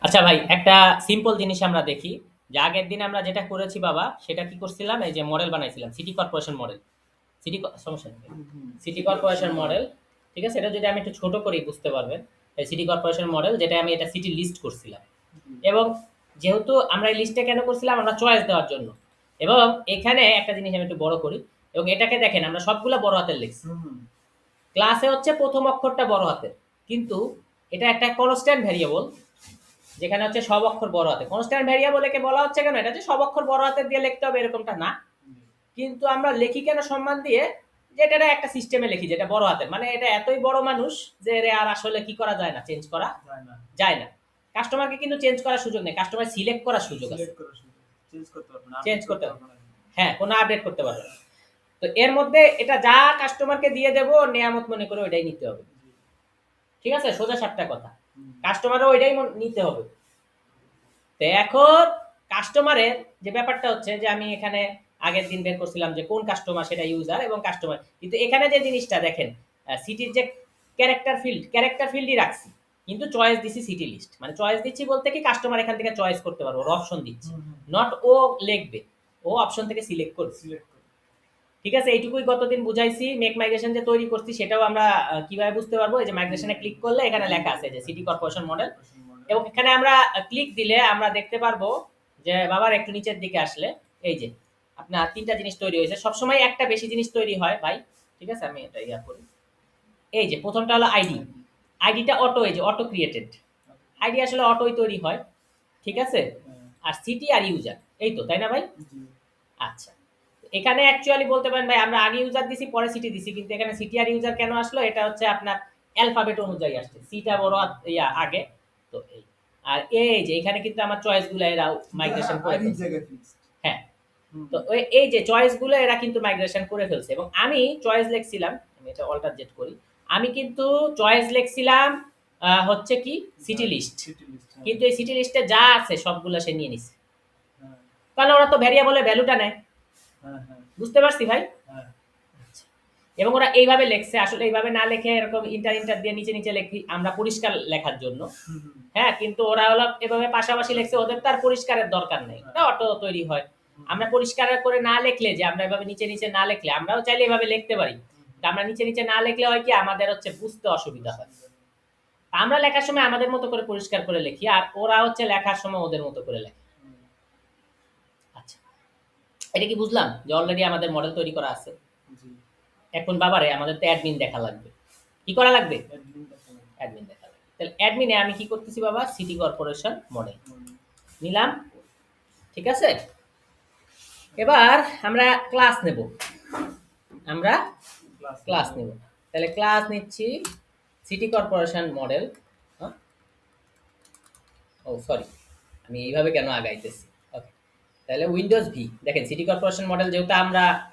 আচ্ছা ভাই, একটা সিম্পল জিনিস আমরা দেখি যে আগের দিন আমরা যেটা করেছি বাবা, সেটা কি করছিলাম, এই যে মডেল বানাইছিলাম সিটি কর্পোরেশন মডেল। সমস্যা নেই, সিটি কর্পোরেশন মডেল। ঠিক আছে, এটা যদি আমি একটু ছোট করি বুঝতে পারবেন। এই সিটি কর্পোরেশন মডেল, যেটা আমি এটা সিটি লিস্ট করছিলাম। এবং যেহেতু আমরা এই লিস্টটা কেন করছিলাম, আমরা চয়েস দেওয়ার জন্য। এবং এখানে একটা জিনিস আমি একটু বড় করি, এবং এটাকে দেখেন আমরা সবগুলা বড় হাতের লিখছি। ক্লাসে হচ্ছে প্রথম অক্ষরটা বড় হাতের, কিন্তু এটা একটা কনস্ট্যান্ট ভ্যারিয়েবল, যেখানে হচ্ছে সব অক্ষর বড় হাতে। কনস্ট্যান্ট ভ্যারিয়েবলকে বলা হচ্ছে কেন, এটা যে সব অক্ষর বড় হাতের দিয়ে লিখতে হবে এরকমটা না, কিন্তু আমরা লিখি কেন সম্মান দিয়ে, যে এটা একটা সিস্টেমে লিখি যেটা বড় হাতের, মানে এটা এতই বড় মানুষ যে এর আর আসলে কি করা যায় না, চেঞ্জ করা যায় না। কাস্টমারকে কিন্তু চেঞ্জ করার সুযোগ নেই, কাস্টমার সিলেক্ট করার সুযোগ আছে, চেঞ্জ করতে পারবে না। হ্যাঁ, কোনো আপডেট করতে পারবে না। তো এর মধ্যে এটা যা কাস্টমারকে দিয়ে দেবো নেয়ামত মনে করে ওইটাই নিতে হবে। ঠিক আছে, সোজা সাপটা কথা, কাস্টমারও ওইটাই নিতে হবে। তো এখন কাস্টমারের যে ব্যাপারটা হচ্ছে যে আমি এখানে আগের দিন বের করছিলাম যে কোন কাস্টমার সেটা ইউজার এবং কাস্টমার, কিন্তু এখানে যে জিনিসটা দেখেন, সিটির যে ক্যারেক্টার ফিল্ডই রাখছি, কিন্তু চয়েস দিছি সিটি লিস্ট। মানে চয়েস দিচ্ছি বলতে কি, কাস্টমার এখান থেকে চয়েস করতে পারবো, ওর অপশন দিচ্ছি, নট ও লিখবে, ও অপশন থেকে সিলেক্ট করবে। ঠিক আছে, এইটুকুই গতদিন বুঝাইছি। মেক মাইগ্রেশন যে তৈরি করছি সেটাও আমরা কিভাবে বুঝতে পারবো, এই যে মাইগ্রেশনে ক্লিক করলে এখানে লেখা আছে যে সিটি কর্পোরেশন মডেল, এবং এখানে আমরা ক্লিক দিলে আমরা দেখতে পারবো যে বাবার একটু নিচের দিকে আসলে এই যে আপনার তিনটা জিনিস তৈরি হয়েছে। সবসময় একটা বেশি জিনিস তৈরি হয় ভাই। ঠিক আছে, আমি এটা ইয়া করি। এই যে প্রথমটা হলো আইডি, আইডিটা অটো, এই যে অটো ক্রিয়েটেড আইডি, আসলে অটোই তৈরি হয়। ঠিক আছে, আর সিটি আর ইউজার, এই তো, তাই না ভাই? আচ্ছা, এখানে অ্যাকচুয়ালি বলতে পারেন ভাই আমরা আগে ইউজার দিছি পরে সিটি দিছি, কিন্তু এখানে সিটি আর ইউজার কেন আসলো, এটা হচ্ছে আপনার অ্যালফাবেট অনুযায়ী আসছে, সিটা বড় ইয়া আগে। তো এই, আর এই যে এখানে কিন্তু আমার চয়েস গুলো এরা মাইগ্রেশন করে ফেলছে। হ্যাঁ, তো এই যে চয়েস গুলো এরা কিন্তু মাইগ্রেশন করে ফেলছে, এবং আমি চয়েস লিখছিলাম, আমি এটা অল্টার জেড করি, আমি কিন্তু চয়েস লিখছিলাম হচ্ছে কি সিটি লিস্ট, কিন্তু এই সিটি লিস্টে যা আছে সবগুলো সে নিয়ে নিছে, কারণ ওরা তো ভ্যারিয়েবলের ভ্যালুটা নেয়। বুঝতে পারছি ভাই? আচ্ছা। এবং ওরা এইভাবে লেখছে, আসলে এইভাবে না লেখে এরকম ইন্টার দিয়ে নিচে নিচে লেখি আমরা পরিষ্কার লেখার জন্য। হ্যাঁ, কিন্তু ওরা হলো এভাবে পাশাপাশি লেখছে, ওদের তার পরিষ্কারের দরকার নেই, এটা অটো তৈরি হয়। আমরা পরিষ্কার করে না লিখলে, যে আমরা এভাবে নিচে নিচে না লিখলে, আমরাও চাইলে এভাবে লিখতে পারি, আমরা নিচে নিচে না লিখলে হয় কি আমাদের হচ্ছে বুঝতে অসুবিধা হয়। আমরা লেখার সময় আমাদের মতো করে পরিষ্কার করে লিখি, আর ওরা হচ্ছে লেখার সময় ওদের মতো করে লেখে। আচ্ছা, এটা কি বুঝলাম যে অলরেডি আমাদের মডেল তৈরি করা আছে। এখন বাবারে আমাদের তো অ্যাডমিন দেখা লাগবে, কি করা লাগবে? অ্যাডমিন দেখা লাগবে। তাহলে অ্যাডমিনে আমি কি করতেছি বাবা, সিটি কর্পোরেশন মডেল নিলাম। ঠিক আছে, এবার আমরা ক্লাস নেব, আমরা ক্লাস নেব। তাহলে ক্লাস নিচ্ছি সিটি কর্পোরেশন মডেল। ও সরি, আমি এইভাবে কেন আগাইতেছি। ওকে, তাহলে উইন্ডোজ ভি, দেখেন সিটি কর্পোরেশন মডেল যেহেতু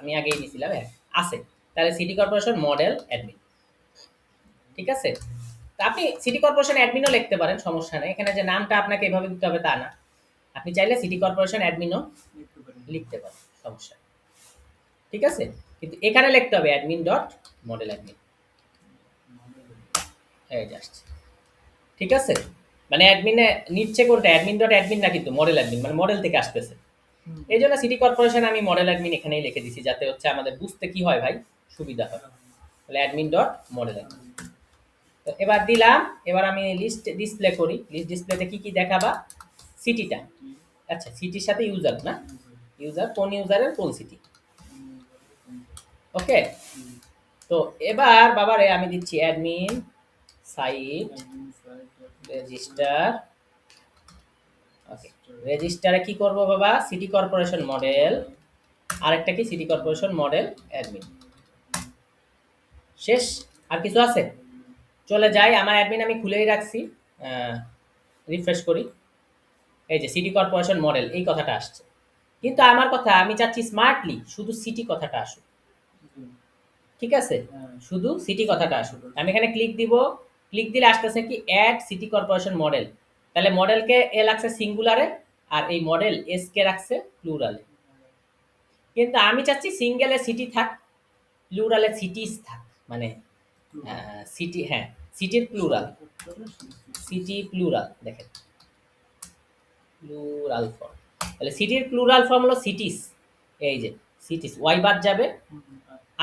আমি আগেই নিয়েছিলাম, হ্যাঁ আছে, তাহলে সিটি কর্পোরেশন মডেল অ্যাডমিন। ঠিক আছে, তা আপনি সিটি কর্পোরেশন অ্যাডমিনও লিখতে পারেন, সমস্যা নেই, এখানে যে নামটা আপনাকে এভাবে দিতে হবে তা না, আপনি চাইলে সিটি কর্পোরেশন অ্যাডমিনও লিখতে পারেন, সমস্যা নেই। ঠিক আছে, কিন্তু এখানে লিখতে হবে অ্যাডমিন ডট মডেল অ্যাডমিন, এই জাস্ট। ঠিক আছে, মানে অ্যাডমিনে নিচ্ছে কোনটা, অ্যাডমিন ডট অ্যাডমিন না, কিন্তু মডেল অ্যাডমিন, মানে মডেল থেকে আসতেছে। এই জন্য সিটি কর্পোরেশন আমি মডেল অ্যাডমিন এখানেই লিখে দিছি, যাতে হচ্ছে আমাদের বুঝতে কি হয় ভাই, সুবিধা হয়। তাহলে অ্যাডমিন ডট মডেল অ্যাডমিন, তো এবার দিলাম। এবার আমি লিস্ট ডিসপ্লে করি, লিস্ট ডিসপ্লেতে কি কি দেখাবা, সিটিটা। আচ্ছা, সিটির সাথে ইউজার না, ইউজার কোন ইউজারের কোন সিটি। ওকে, তো এবার বাবারে আমি দিচ্ছি অ্যাডমিন সাইট রেজিস্টার। ওকে, রেজিস্টারে কি করব বাবা, সিটি কর্পোরেশন মডেল, আরেকটা কি সিটি কর্পোরেশন মডেল অ্যাডমিন। শেষ, আর কিছু আছে? চলে যাই, আমার অ্যাডমিন আমি খুলেই রাখছি, রিফ্রেশ করি, এই যে সিটি কর্পোরেশন মডেল এই কথাটা আসছে, কিন্তু আমার কথা আমি চাচ্ছি স্মার্টলি শুধু সিটি কথাটা আসুক। ঠিক আছে, শুধু সিটি কথাটা আসুক। আমি এখানে ক্লিক দিব, ক্লিক দিলে আসতেছে কি অ্যাড সিটি কর্পোরেশন মডেল, তাহলে মডেলকে এ লাগছে সিঙ্গুলারে, আর এই মডেল এস কে রাখছে প্লুরালে, কিন্তু আমি চাচ্ছি সিঙ্গেলে সিটি থাক, প্লুরালে সিটিস থাক, মানে সিটি, হ্যাঁ সিটির প্লুরাল, সিটি প্লুরাল দেখেন, প্লুরাল ফর্ম, তাহলে সিটির প্লুরাল ফর্ম হলো সিটিস। এই যে সিটিস, ওয়াই বাদ যাবে,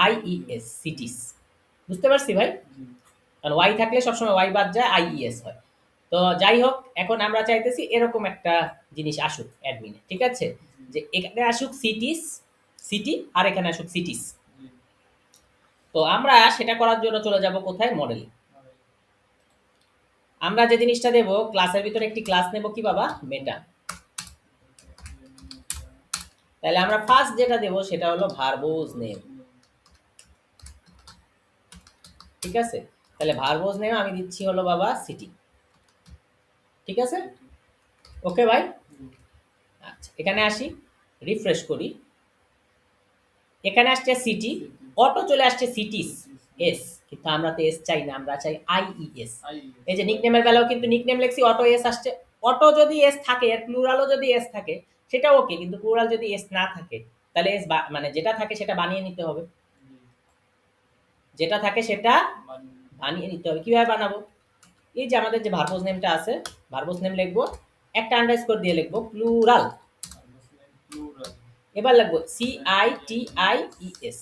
আইইএস, সিটিস। বুঝতে পারছি ভাই? কারণ ওয়াই থাকলে সবসময় ওয়াই বাদ যায়, আইইএস হয়। তো যাই হোক, এখন আমরা চাইতেছি এরকম একটা জিনিস আসুক অ্যাডমিনে, ঠিক আছে? যে এখানে আসুক সিটিস, সিটি, আর এখানে আসুক সিটিস। তো আমরা সেটা করার জন্য চলে যাব কোথায়? মডেলে। আমরা যে জিনিসটা দেব, ক্লাসের ভিতরে একটি ক্লাস নেব কি বাবা? মেটা। তাহলে আমরা ফার্স্ট যেটা দেব সেটা হলো ভার্বোজ নেম, ঠিক আছে? তাহলে ভার্বোজ নেম আমি দিচ্ছি হলো বাবা সিটি, ঠিক আছে? ওকে ভাই? আচ্ছা, এখানে আসি, রিফ্রেশ করি, এখানে আসছে সিটি, অটো চলে আসছে সিটিস, এস, কিন্তু আমরা তো এস চাই না, আমরা চাই আইইএস। এই যে নিকনেমের বেলাও কিন্তু নিকনেম লেখছি, অটো এস আসছে। অটো যদি এস থাকে, এর প্লুরালও যদি এস থাকে সেটা ওকে, কিন্তু প্লুরাল যদি এস না থাকে তাহলে এস মানে যেটা থাকে সেটা বানিয়ে নিতে হবে, যেটা থাকে সেটা বানিয়ে নিতে হবে। কিভাবে বানাবো? এই যে আমাদের যে ভার্বোজ নেমটা আছে, ভার্বোজ নেম লিখবো, একটা আন্ডারস্কোর দিয়ে লিখবো প্লুরাল, এবার লিখবো সিআইটিআইইএস,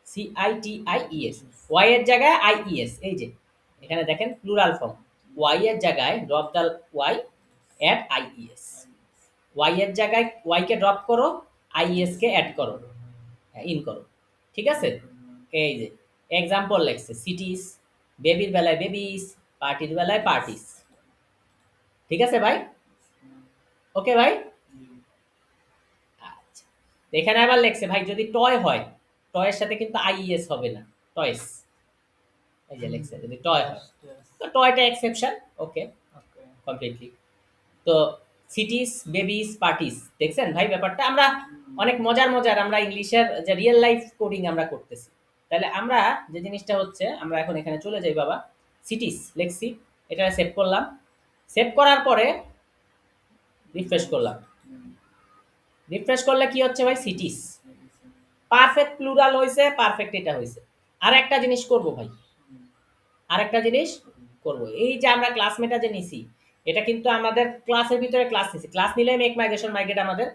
সিআইটিআইইএস, ওয়াই এর জায়গায় আইইএস। এই যে এখানে দেখেন প্লুরাল ফর্ম, ওয়াই এর জায়গায় drop the Y, add IES, Y এর জায়গায় ওয়াই কে ড্রপ করো, আইইএস কে অ্যাড করো, ইন করো, ঠিক আছে? এই যে এক্সাম্পল লেখছে সিটিস, বেবির বেলায় বেবিস, পার্টির বেলায় পার্টিস, ঠিক আছে ভাই? ওকে ভাই? আচ্ছা, তো এখানে আবার লেখছে ভাই যদি টয় হয়, টয়ের সাথে কিন্তু আইইএস হবে না, টয়েস। এই যে লেখছে যদি টয় হয়, তো টয়টা এক্সেপশন, ওকে কমপ্লিটলি। তো সিটিস, বেবিস, পার্টিস, দেখছেন ভাই ব্যাপারটা? আমরা অনেক মজার মজার আমরা ইংলিশের যে রিয়েল লাইফ কোডিং আমরা করতেছি। তাহলে আমরা যে জিনিসটা হচ্ছে, আমরা এখন এখানে চলে যাই বাবা, সিটিস লেখছি, এটা সেভ করলাম, সেভ করার পরে রিফ্রেশ করলাম, রিফ্রেশ করলে কি হচ্ছে ভাই? সিটিস পারফেক্ট প্লুরাল হয়েছে, পারফেক্ট এটা হয়েছে। আর একটা জিনিস করব ভাই, আর একটা জিনিস করব, এই যে আমরা ক্লাসমেটা যে নিছি, এটা কিন্তু আমাদের ক্লাসের ভিতরে ক্লাস নিছি, ক্লাস নিলে মেক মাইগ্রেশন মাইগ্রেট আমাদের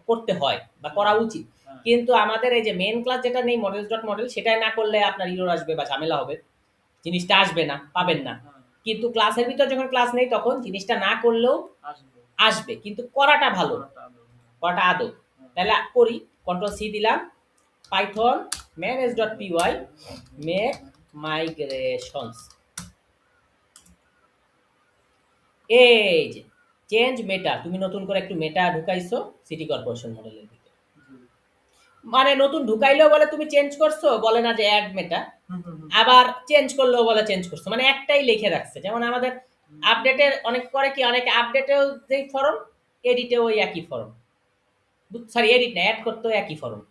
করতে হয় বা করা উচিত। কিন্তু আমাদের এই যে মেন ক্লাস যেটা নেই, মডেলস ডট মডেল, সেটাই না করলে আপনার ইরর আসবে বা ঝামেলা হবে, জিনিসটা আসবে না, পাবেন না। কিন্তু ক্লাসের ভিতর যখন ক্লাস নেই তখন জিনিসটা না করলেও আসবে, কিন্তু করাটা ভালো, করাটা আদৌ। তাহলে করি, কন্ট্রোল সি দিলাম, পাইথন manage.py মেক মাইগ্রেশনস, এই যে চেঞ্জ মেটা, তুমি নতুন করে একটু মেটা ঢুকাইছো সিটি কর্পোরেশন মডেলের ভিতরে, মানে নতুন ঢুকাইলেও বলে তুমি চেঞ্জ করছো, বলে না যে অ্যাড মেটা, আবার চেঞ্জ করলেও বলে চেঞ্জ করছো, মানে একটাই লিখে রাখছে। যেমন আমাদের আপডেটের অনেক করে কি, অনেকে আপডেটেও যেই ফর্ম, এডিটেও ওই একই ফর্ম, সরি এডিট না, অ্যাড করতেও একই ফর্ম,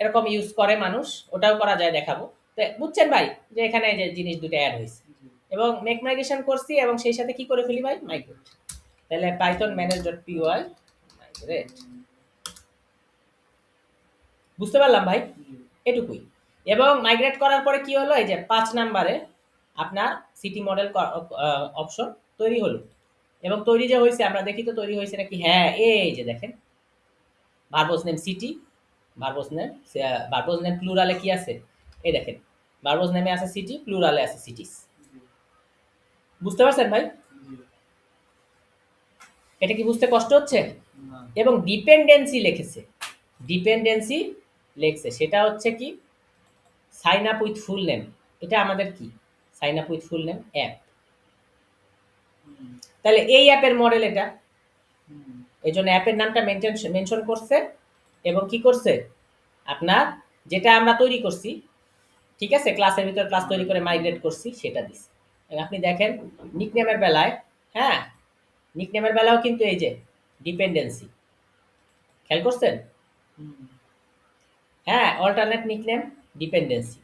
এরকম ইউজ করে মানুষ, ওটাও করা যায়, দেখাবো। তো বুঝছেন ভাই যে এখানে যে জিনিস দুটো অ্যাড হয়েছে, এবং মেক মাইগ্রেশন করছি, এবং সেই সাথে কি করে ফেলি ভাই? মাইগ্রেট। তাহলে পাইথন manage.py মাইগ্রেট, বুঝতে পারলাম ভাই? এটুকুই। এবং মাইগ্রেট করার পরে কি হলো? এই যে 5 নাম্বারে আপনার সিটি মডেল অপশন তৈরি হলো, এবং তৈরি যে হয়েছে আমরা দেখি তো তৈরি হয়েছে নাকি। হ্যাঁ, এই যে দেখেন verbose name city, verbose name প্লুরালে কি আছে, এই দেখেন ভার্বোস নেমে আছে সিটি, প্লুরালে আছে সিটিস। বুঝতে পারছেন ভাই? এটা কি বুঝতে কষ্ট হচ্ছে? এবং ডিপেন্ডেন্সি লিখেছে, ডিপেন্ডেন্সি লেখছে, সেটা হচ্ছে কি sign up with full name. এটা আমাদের কি sign up with full name app, তাহলে এই অ্যাপের মডেল এটা, এই জন্য অ্যাপের নামটা মেনশন করছে, এবং কি করছে আপনার যেটা আমরা তৈরি করছি, ঠিক আছে, ক্লাসের ভিতর ক্লাস তৈরি করে মাইগ্রেট করছি সেটা দিছে। আপনি দেখেন নিকনেমের বেলায়, হ্যাঁ নিকনেমের বেলাও কিন্তু এই যে ডিপেন্ডেন্সি, খেয়াল করছেন? হ্যাঁ, অল্টারনেট নিকনেম ডিপেন্ডেন্সি,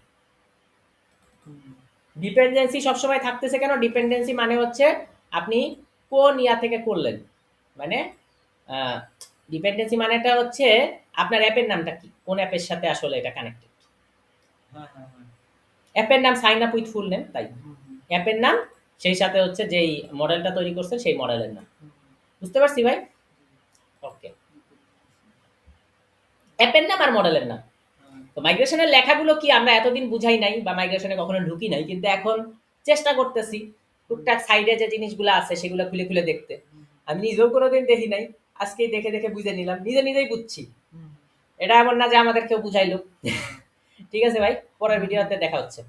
ডিপেন্ডেন্সি সবসময় থাকতেছে কেন? ডিপেন্ডেন্সি মানে হচ্ছে আপনি কোন ইয়া থেকে করলেন, মানে ডিপেন্ডেন্সি মানেটা হচ্ছে আপনার অ্যাপের নামটা কি, কোন অ্যাপের সাথে আসলে এটা কানেক্টেড। অ্যাপের নাম sign up with full name, তাই অ্যাপের নাম সেই সাথে হচ্ছে যেই মডেলটা তৈরি করছেন সেই মডেলের নাম। বুঝতে পারছি ভাই? ওকে। অ্যাপের নাম আর মডেলের নাম। তো মাইগ্রেশনের লেখাগুলো কি আমরা এতদিন বুঝাই নাই বা মাইগ্রেশনে কখনো ঢুকি নাই, কিন্তু এখন চেষ্টা করতেছি টুকটাক সাইডে যে জিনিসগুলো আছে সেগুলো খুলে খুলে দেখতে। আমি নিজেও কোনোদিন দেখি নাই, আজকেই দেখে দেখে বুঝে নিলাম, নিজে নিজেই বুঝছি। এটা এমন না যে আমাদের কেউ বুঝাইলো। ঠিক আছে ভাই, পরের ভিডিওতে দেখা হচ্ছে।